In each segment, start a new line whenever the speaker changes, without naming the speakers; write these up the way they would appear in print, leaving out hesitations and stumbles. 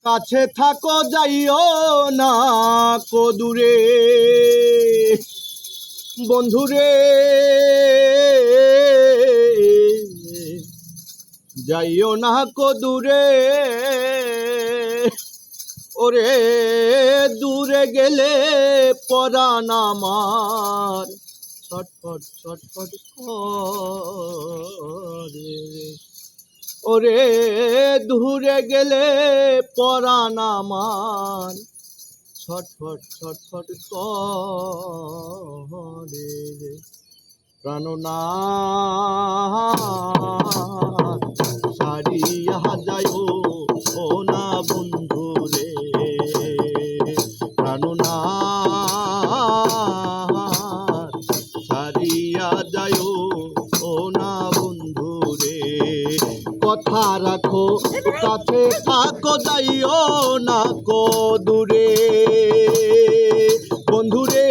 কাছে থাকো যাইও না কো দূরে বন্ধুরে যাইও না কো দূরে ওরে দূরে গেলে পরাণ আমার ছটফট ছটফট করে ওরে দূরে গেলে পরাণ আমার ছটফট ছটফট করে প্রাণনাথ ছাড়িয়া যাইও ও না বন্ধু রে প্রাণনাথ ছাড়িয়া যাইও ও না বন্ধু রে কথা রাখো কাছে থাকো যাইও না কো দূরে বন্ধুরে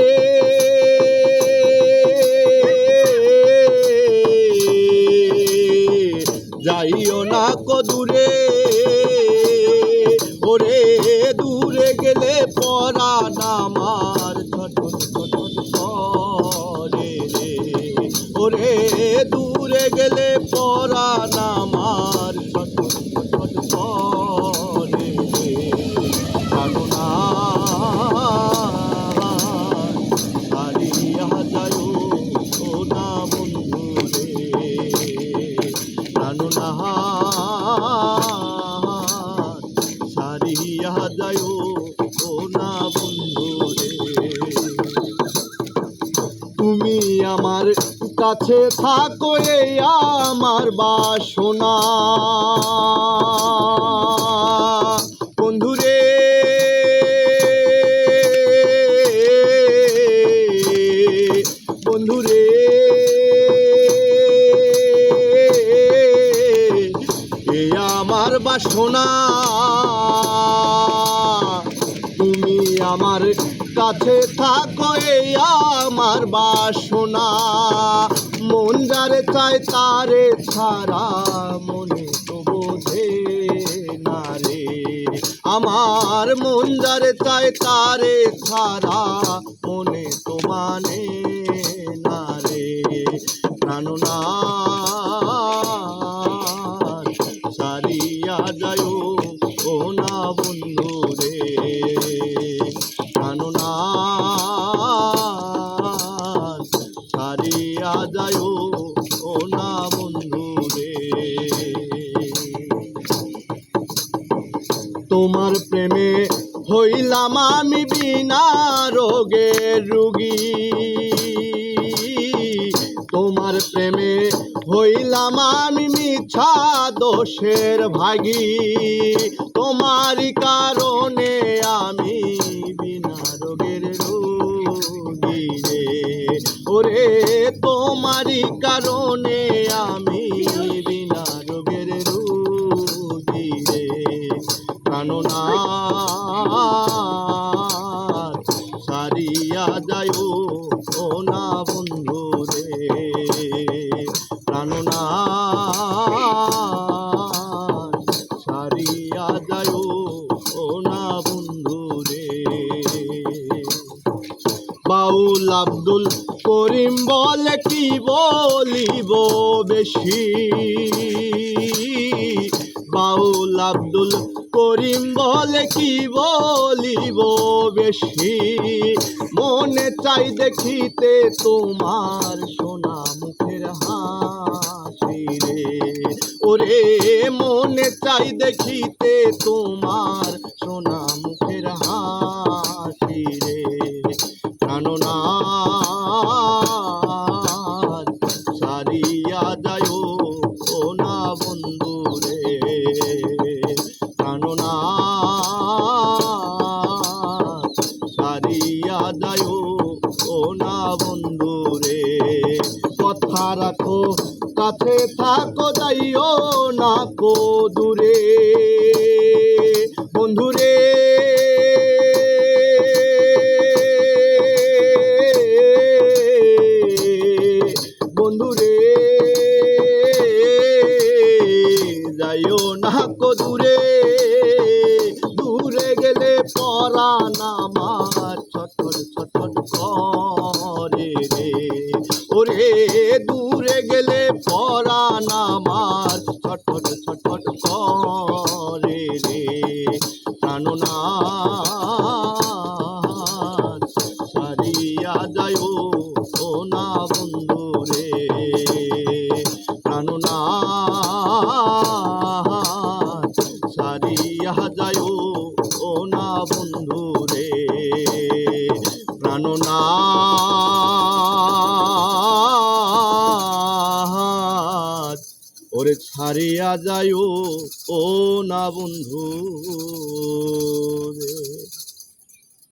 যাইও না কো দূরে ওরে দূরে গেলে পরাণ আমার ছটফট ছটফট করে রে ওরে দূরে গেলে পরাণ আমার ছটফট ছটফট করে রে হারিয়া যাইও ও না বন্ধু রে ছাড়িয়া যাইও ও না বন্ধু রে তুমি আমার কাছে থাকো এই আমার বাসনা বন্ধুরে বন্ধুরে এই আমার বাসনা তুমি আমার কাছে থাকো এই আমার বাসনা মন যারে চায় তারে ছাড়া মনে তো বোঝে না রে আমার মন যারে চায় তারে ছাড়া মনে তো মানে না রে প্রাণনাথ ছাড়িয়া যাইও ও না বন্ধু রে প্রাণনাথ ছাড়িয়া যাইও ও না বন্ধু রে তোমার প্রেমে হইলাম আমি বিনা রোগের রুগী তোমার প্রেমে হইলাম আমি মিছা দোষের ভাগী তোমারই কারণে আমি বিনা রোগের রোগী রে ওরে তোমারই কারণে আমি বিনা রোগের রোগী রে প্রাণনাথ ছাড়িয়া যাইও ও না বন্ধু রে প্রাণনাথ ছাড়িয়া যাইও ও না বন্ধু রে বাউল আব্দুল করিম বলে কি বলিব বেশি বাউল আব্দুল করিম বলে কি বলিব বেশি মনে চাই দেখিতে তোমার সোনা মুখের হাসি রে ওরে মনে চাই দেখিতে তোমার সোনা মুখের হাসি রে প্রাণনাথ ছাড়িয়া যাইও ও না বন্ধু রে প্রাণনাথ ছাড়িয়া যাইও ও না বন্ধু রে কথা রাখো কাছে থাকো যাইও না কো দূরে বন্ধুরে বন্ধুরে যাইও না কো দূরে পরাণ আমার ছটফট ছটফট করে রে। ওরে দূরে গেলে পরাণ আমার ছটফট ছটফট করে রে। প্রাণনাথ ছাড়িয়া যায় ও না বন্ধু রে। প্রাণনাথ ছাড়িয়া যায় ও না বন্ধু রে। প্রাণনাথ ওরে ছাড়িয়া যায় ও না বন্ধু রে।